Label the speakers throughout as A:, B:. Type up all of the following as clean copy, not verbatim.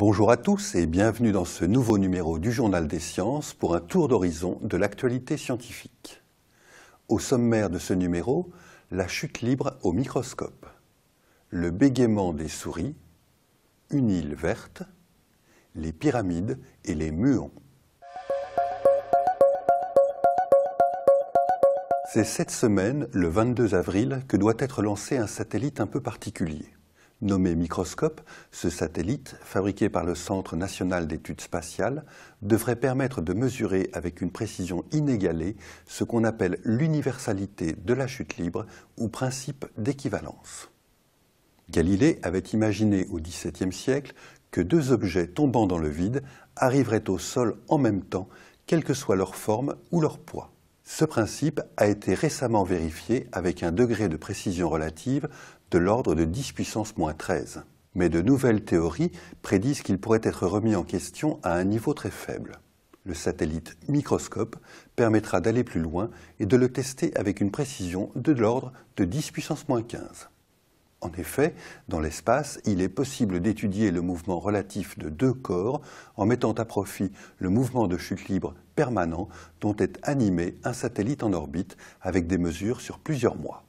A: Bonjour à tous et bienvenue dans ce nouveau numéro du Journal des Sciences pour un tour d'horizon de l'actualité scientifique. Au sommaire de ce numéro, la chute libre au microscope, le bégaiement des souris, une île verte, les pyramides et les muons. C'est cette semaine, le 22 avril, que doit être lancé un satellite un peu particulier. Nommé Microscope, ce satellite, fabriqué par le Centre national d'études spatiales, devrait permettre de mesurer avec une précision inégalée ce qu'on appelle l'universalité de la chute libre ou principe d'équivalence. Galilée avait imaginé au XVIIe siècle que deux objets tombant dans le vide arriveraient au sol en même temps, quelle que soit leur forme ou leur poids. Ce principe a été récemment vérifié avec un degré de précision relative de l'ordre de 10 puissance moins 13. Mais de nouvelles théories prédisent qu'il pourrait être remis en question à un niveau très faible. Le satellite Microscope permettra d'aller plus loin et de le tester avec une précision de l'ordre de 10 puissance moins 15. En effet, dans l'espace, il est possible d'étudier le mouvement relatif de deux corps en mettant à profit le mouvement de chute libre permanent dont est animé un satellite en orbite avec des mesures sur plusieurs mois.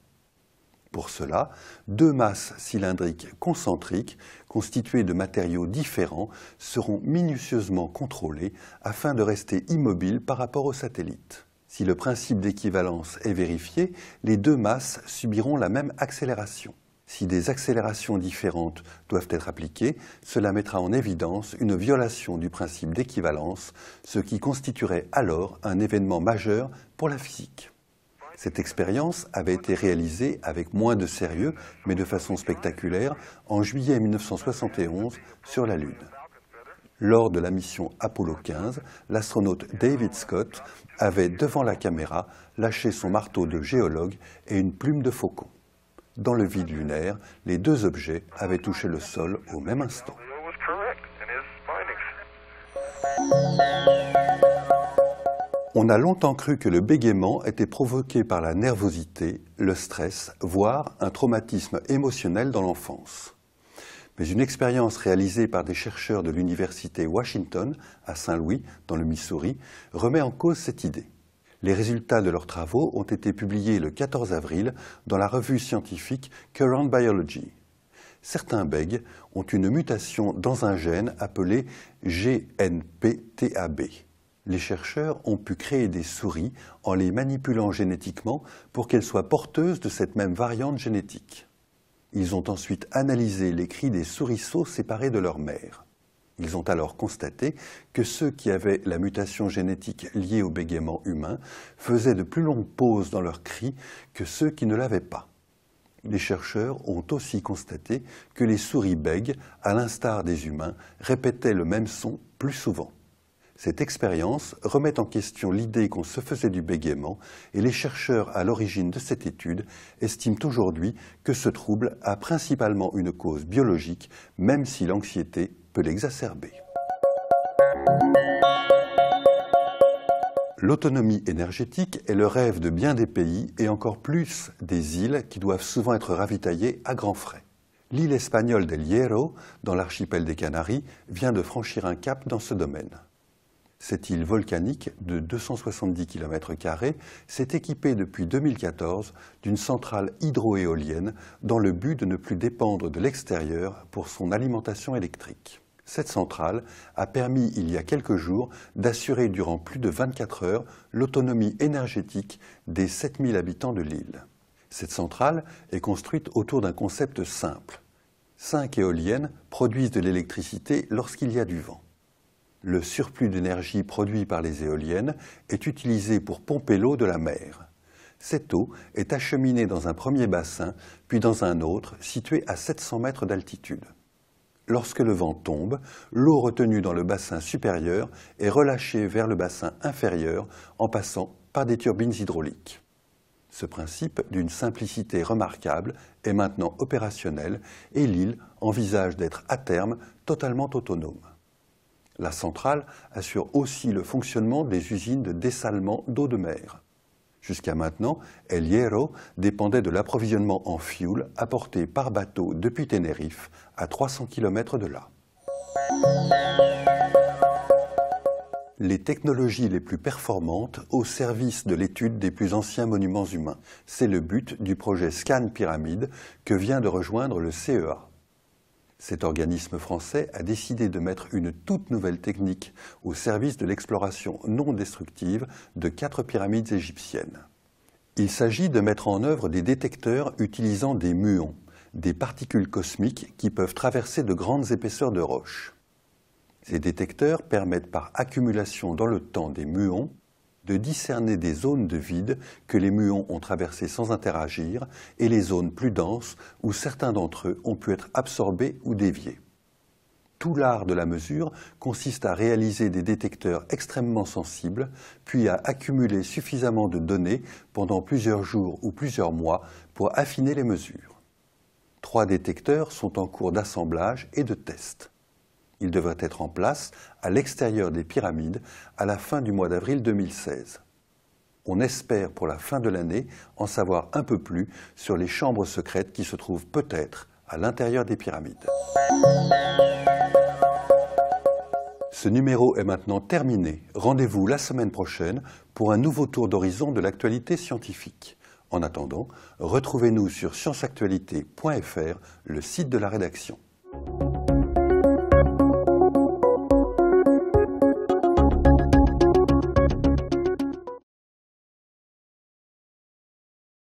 A: Pour cela, deux masses cylindriques concentriques, constituées de matériaux différents, seront minutieusement contrôlées afin de rester immobiles par rapport au satellite. Si le principe d'équivalence est vérifié, les deux masses subiront la même accélération. Si des accélérations différentes doivent être appliquées, cela mettra en évidence une violation du principe d'équivalence, ce qui constituerait alors un événement majeur pour la physique. Cette expérience avait été réalisée avec moins de sérieux, mais de façon spectaculaire, en juillet 1971 sur la Lune. Lors de la mission Apollo 15, l'astronaute David Scott avait, devant la caméra, lâché son marteau de géologue et une plume de faucon. Dans le vide lunaire, les deux objets avaient touché le sol au même instant. On a longtemps cru que le bégaiement était provoqué par la nervosité, le stress, voire un traumatisme émotionnel dans l'enfance. Mais une expérience réalisée par des chercheurs de l'université Washington, à Saint-Louis, dans le Missouri, remet en cause cette idée. Les résultats de leurs travaux ont été publiés le 14 avril dans la revue scientifique Current Biology. Certains bègues ont une mutation dans un gène appelé GNPTAB. Les chercheurs ont pu créer des souris en les manipulant génétiquement pour qu'elles soient porteuses de cette même variante génétique. Ils ont ensuite analysé les cris des souriceaux séparés de leur mère. Ils ont alors constaté que ceux qui avaient la mutation génétique liée au bégaiement humain faisaient de plus longues pauses dans leurs cris que ceux qui ne l'avaient pas. Les chercheurs ont aussi constaté que les souris bègues, à l'instar des humains, répétaient le même son plus souvent. Cette expérience remet en question l'idée qu'on se faisait du bégaiement et les chercheurs à l'origine de cette étude estiment aujourd'hui que ce trouble a principalement une cause biologique, même si l'anxiété peut l'exacerber. L'autonomie énergétique est le rêve de bien des pays et encore plus des îles qui doivent souvent être ravitaillées à grands frais. L'île espagnole d'El Hierro, dans l'archipel des Canaries, vient de franchir un cap dans ce domaine. Cette île volcanique de 270 km² s'est équipée depuis 2014 d'une centrale hydroéolienne dans le but de ne plus dépendre de l'extérieur pour son alimentation électrique. Cette centrale a permis il y a quelques jours d'assurer durant plus de 24 heures l'autonomie énergétique des 7000 habitants de l'île. Cette centrale est construite autour d'un concept simple. 5 éoliennes produisent de l'électricité lorsqu'il y a du vent. Le surplus d'énergie produit par les éoliennes est utilisé pour pomper l'eau de la mer. Cette eau est acheminée dans un premier bassin, puis dans un autre, situé à 700 mètres d'altitude. Lorsque le vent tombe, l'eau retenue dans le bassin supérieur est relâchée vers le bassin inférieur en passant par des turbines hydrauliques. Ce principe, d'une simplicité remarquable, est maintenant opérationnel et l'île envisage d'être à terme totalement autonome. La centrale assure aussi le fonctionnement des usines de dessalement d'eau de mer. Jusqu'à maintenant, El Hierro dépendait de l'approvisionnement en fioul apporté par bateau depuis Tenerife, à 300 km de là. Les technologies les plus performantes au service de l'étude des plus anciens monuments humains. C'est le but du projet Scan Pyramide que vient de rejoindre le CEA. Cet organisme français a décidé de mettre une toute nouvelle technique au service de l'exploration non destructive de 4 pyramides égyptiennes. Il s'agit de mettre en œuvre des détecteurs utilisant des muons, des particules cosmiques qui peuvent traverser de grandes épaisseurs de roches. Ces détecteurs permettent par accumulation dans le temps des muons de discerner des zones de vide que les muons ont traversées sans interagir et les zones plus denses où certains d'entre eux ont pu être absorbés ou déviés. Tout l'art de la mesure consiste à réaliser des détecteurs extrêmement sensibles, puis à accumuler suffisamment de données pendant plusieurs jours ou plusieurs mois pour affiner les mesures. 3 détecteurs sont en cours d'assemblage et de test. Ils devraient être en place à l'extérieur des pyramides à la fin du mois d'avril 2016. On espère pour la fin de l'année en savoir un peu plus sur les chambres secrètes qui se trouvent peut-être à l'intérieur des pyramides. Ce numéro est maintenant terminé. Rendez-vous la semaine prochaine pour un nouveau tour d'horizon de l'actualité scientifique. En attendant, retrouvez-nous sur scienceactualité.fr, le site de la rédaction.